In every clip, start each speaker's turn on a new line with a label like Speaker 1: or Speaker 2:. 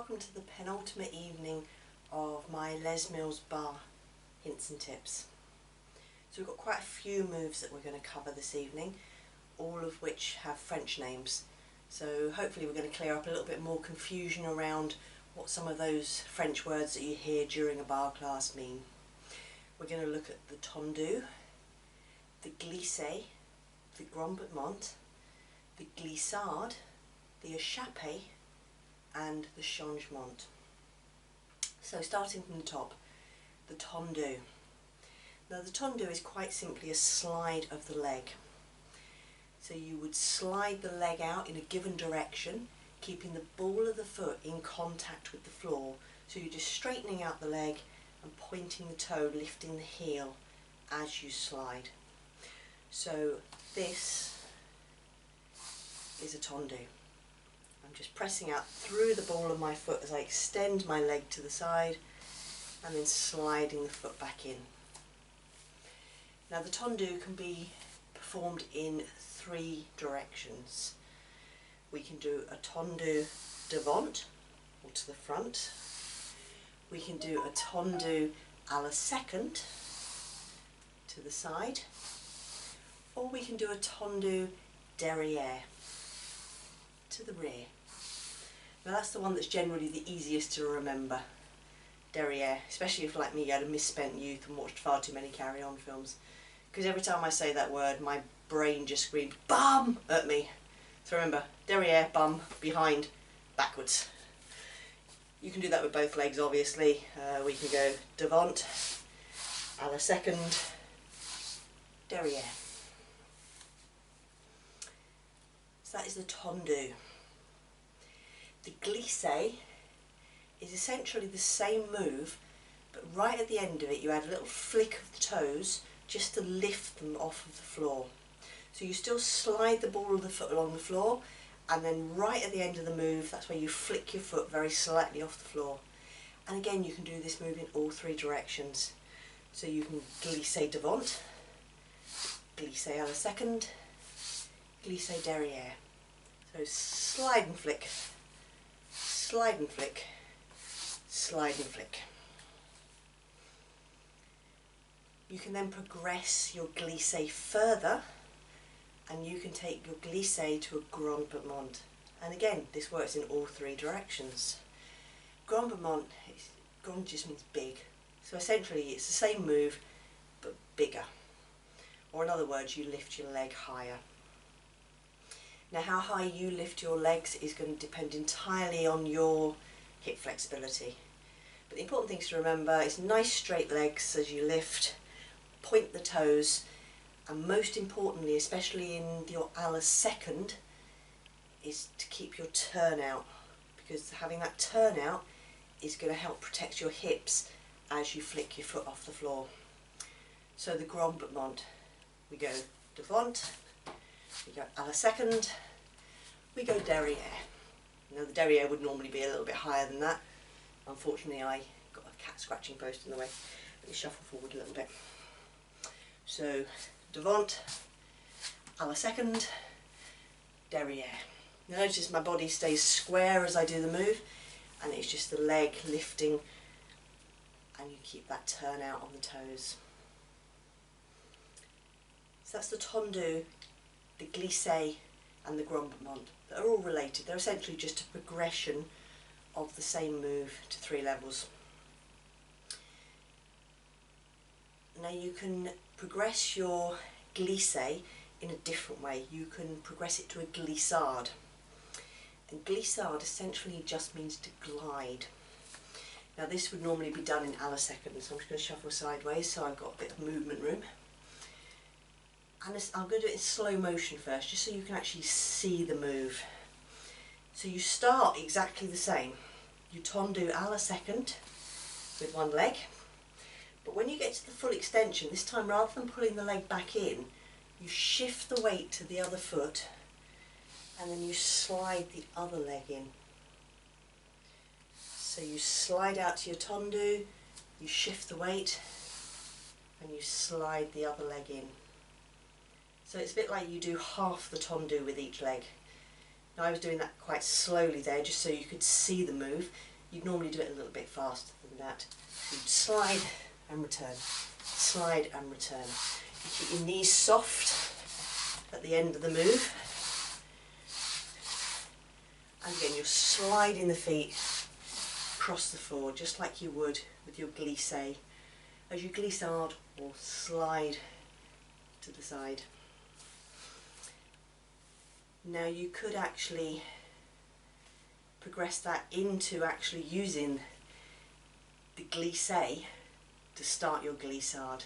Speaker 1: welcome to the penultimate evening of my Les Mills Barre hints and tips. So we've got quite a few moves that we're going to cover this evening, all of which have French names. So hopefully we're going to clear up a little bit more confusion around what some of those French words that you hear during a barre class mean. We're going to look at the Tendu, the Glissé, the Battement, the Glissade, the Échappé and the Changement. So starting from the top, the Tendu. Now the Tendu is quite simply a slide of the leg. So you would slide the leg out in a given direction, keeping the ball of the foot in contact with the floor. So you're just straightening out the leg and pointing the toe, lifting the heel as you slide. So this is a Tendu. I'm just pressing out through the ball of my foot as I extend my leg to the side and then sliding the foot back in. Now the Tendu can be performed in three directions. We can do a Tendu devant, or to the front. We can do a Tendu à la seconde, to the side. Or we can do a Tendu derrière, to the rear. Now that's the one that's generally the easiest to remember, derrière, especially if, like me, you had a misspent youth and watched far too many carry-on films. Because every time I say that word, my brain just screams bum at me. So remember, derrière, bum, behind, backwards. You can do that with both legs, obviously. We can go devant, à la seconde, derrière. So that is the Tendu. The Glissé is essentially the same move, but right at the end of it you add a little flick of the toes just to lift them off of the floor. So you still slide the ball of the foot along the floor, and then right at the end of the move, that's where you flick your foot very slightly off the floor. And again, you can do this move in all three directions. So you can glissé devant, glissé à la seconde, glissé derrière. So slide and flick, slide and flick, slide and flick. You can then progress your glissé further, and you can take your glissé to a Battement. And again, this works in all three directions. Battement, grand just means big. So essentially it's the same move, but bigger. Or in other words, you lift your leg higher. Now how high you lift your legs is going to depend entirely on your hip flexibility. But the important things to remember is nice straight legs as you lift, point the toes, and most importantly, especially in your à la seconde, is to keep your turnout, because having that turnout is going to help protect your hips as you flick your foot off the floor. So the Battement, we go devant, we go à la seconde, we go derrière. Now the derrière would normally be a little bit higher than that. Unfortunately I got a cat scratching post in the way. Let me shuffle forward a little bit. So devant, à la seconde, derrière. Now notice my body stays square as I do the move, and it's just the leg lifting, and you keep that turn out on the toes. So that's the Tendu, the Glissé and the Battement. They're all related. They're essentially just a progression of the same move to three levels. Now you can progress your glissé in a different way. You can progress it to a glissade. And glissade essentially just means to glide. Now this would normally be done in à la seconde, so I'm just going to shuffle sideways so I've got a bit of movement room. And I'm going to do it in slow motion first, just so you can actually see the move. So you start exactly the same. You Tendu à la seconde with one leg. But when you get to the full extension, this time rather than pulling the leg back in, you shift the weight to the other foot and then you slide the other leg in. So you slide out to your Tendu, you shift the weight and you slide the other leg in. So it's a bit like you do half the Tendu with each leg. Now I was doing that quite slowly there just so you could see the move. You'd normally do it a little bit faster than that. You'd slide and return, slide and return. You keep your knees soft at the end of the move. And again, you're sliding the feet across the floor, just like you would with your glissé, as you glissade or slide to the side. Now you could actually progress that into actually using the glissé to start your glissade.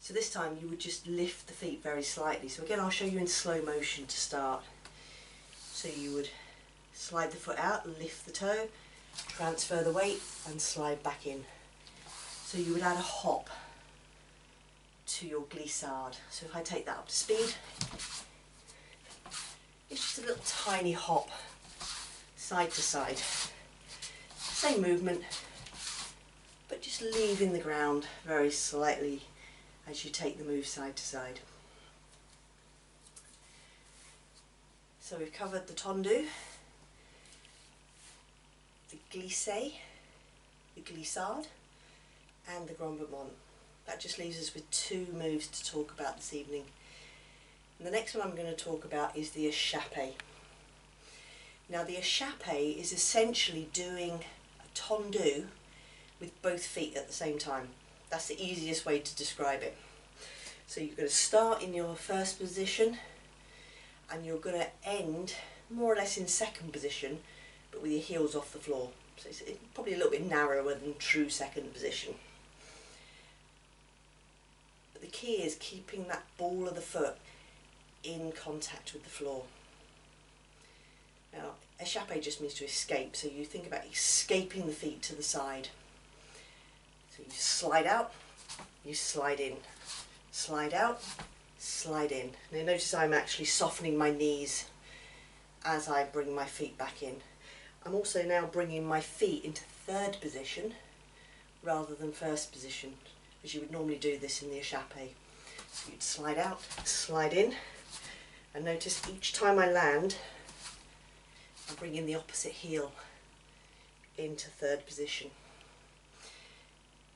Speaker 1: So this time you would just lift the feet very slightly. So again, I'll show you in slow motion to start. So you would slide the foot out, lift the toe, transfer the weight and slide back in. So you would add a hop to your glissade. So if I take that up to speed, it's just a little tiny hop side to side. Same movement, but just leaving the ground very slightly as you take the move side to side. So we've covered the Tendu, the Glissé, the Glissade and the Battement. That just leaves us with 2 moves to talk about this evening. And the next one I'm going to talk about is the Échappé. Now the Échappé is essentially doing a Tendu with both feet at the same time. That's the easiest way to describe it. So you're going to start in your first position and you're going to end more or less in second position, but with your heels off the floor. So it's probably a little bit narrower than true second position. But the key is keeping that ball of the foot in contact with the floor. Now, échappé just means to escape, so you think about escaping the feet to the side. So you slide out, you slide in, slide out, slide in. Now notice I'm actually softening my knees as I bring my feet back in. I'm also now bringing my feet into third position rather than first position, as you would normally do this in the échappé. So you'd slide out, slide in, and notice each time I land, I'm bringing the opposite heel into third position.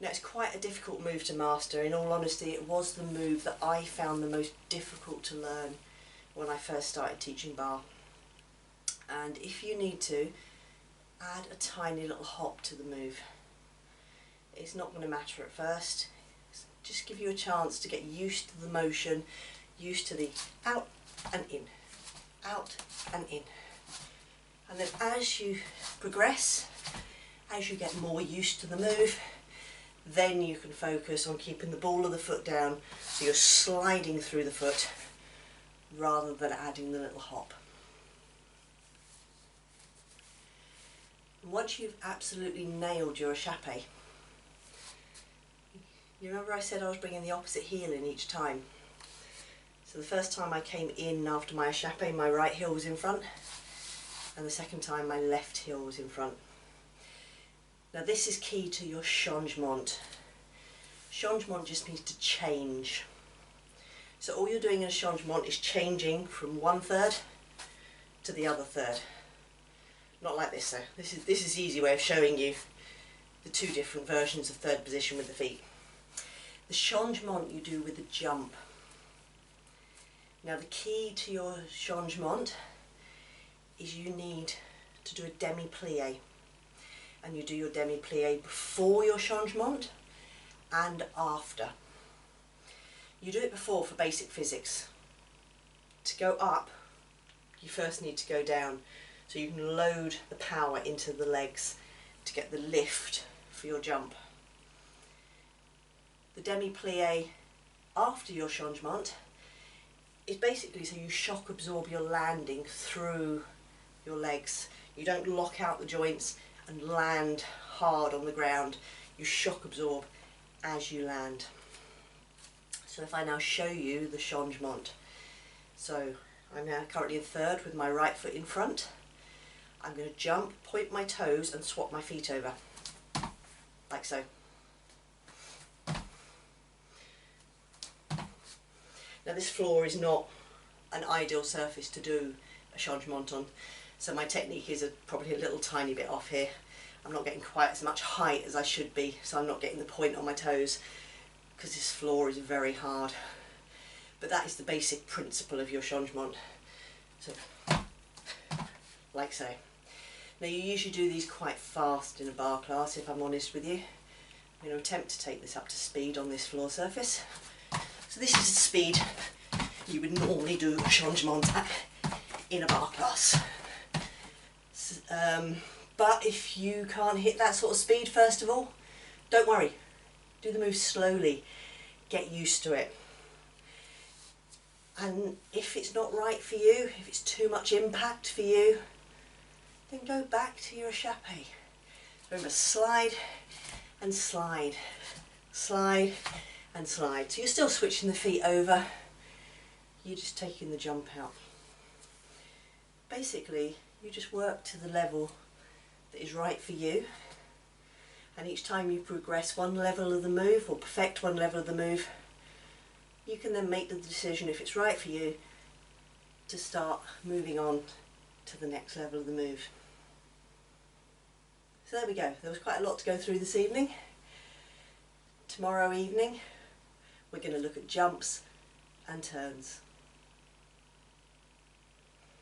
Speaker 1: Now it's quite a difficult move to master. In all honesty, it was the move that I found the most difficult to learn when I first started teaching barre. And if you need to, add a tiny little hop to the move. It's not going to matter at first. Just give you a chance to get used to the motion, used to the out and in, out and in. And then as you progress, as you get more used to the move, then you can focus on keeping the ball of the foot down, so you're sliding through the foot rather than adding the little hop. And once you've absolutely nailed your échappé, you remember I said I was bringing the opposite heel in each time. So the first time I came in after my échappé, my right heel was in front, and the second time my left heel was in front. Now this is key to your changement. Changement just means to change. So all you're doing in a changement is changing from one third to the other third. Not like this though. This is the easy way of showing you the 2 different versions of third position with the feet. The changement you do with the jump. Now the key to your changement is you need to do a demi-plie. And you do your demi-plie before your changement and after. You do it before for basic physics. To go up, you first need to go down, so you can load the power into the legs to get the lift for your jump. The demi-plie after your changement is basically so you shock absorb your landing through your legs. You don't lock out the joints and land hard on the ground. You shock absorb as you land. So if I now show you the changement. So I'm now currently in third with my right foot in front. I'm going to jump, point my toes and swap my feet over. Like so. Now this floor is not an ideal surface to do a changement on. So my technique is probably a little tiny bit off here. I'm not getting quite as much height as I should be, so I'm not getting the point on my toes because this floor is very hard. But that is the basic principle of your changement. So, like so. Now you usually do these quite fast in a bar class, if I'm honest with you. I'm going to attempt to take this up to speed on this floor surface. So this is the speed you would normally do a changement at in a bar class. But if you can't hit that sort of speed, first of all, don't worry. Do the move slowly. Get used to it. And if it's not right for you, if it's too much impact for you, then go back to your échappé. Remember, slide and slide, slide and slide. So you're still switching the feet over, you're just taking the jump out. Basically, you just work to the level that is right for you, and each time you progress one level of the move or perfect one level of the move, you can then make the decision, if it's right for you, to start moving on to the next level of the move. So there we go, there was quite a lot to go through this evening. Tomorrow evening we're going to look at jumps and turns.